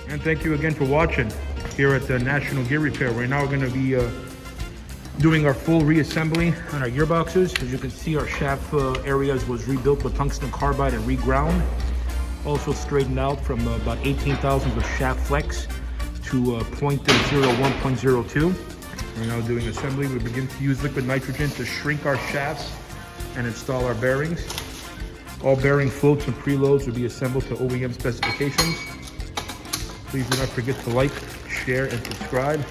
And thank you again for watching here at the National Gear Repair. Right now we're going to be doing our full reassembly on our gearboxes. As you can see, our shaft areas was rebuilt with tungsten carbide and reground. Also straightened out from about 18 thousandths of shaft flex to 0.01, 0.02. We're now doing assembly. We begin to use liquid nitrogen to shrink our shafts and install our bearings. All bearing floats and preloads will be assembled to OEM specifications. Please do not forget to like, share, and subscribe.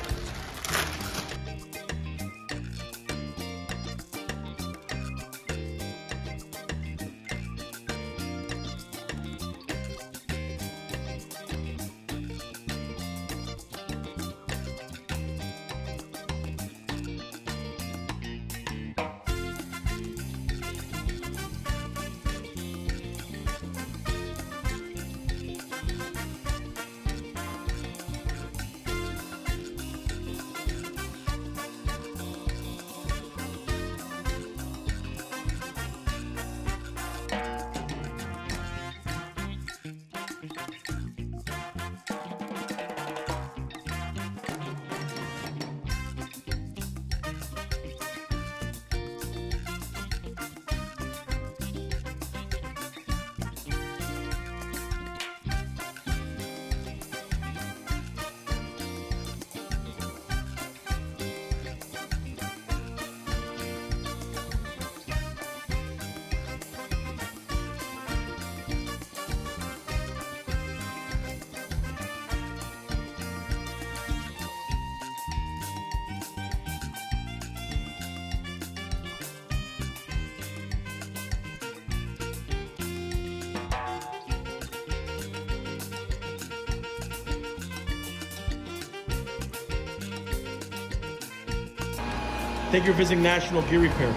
Thank you for visiting National Gear Repair.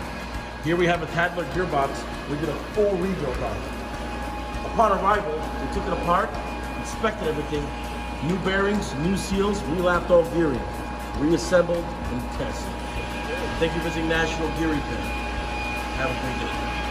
Here we have a Tandler gearbox we did a full rebuild on. Upon arrival, we took it apart, inspected everything, new bearings, new seals, re-lapped all gearing, reassembled and tested. Thank you for visiting National Gear Repair. Have a great day.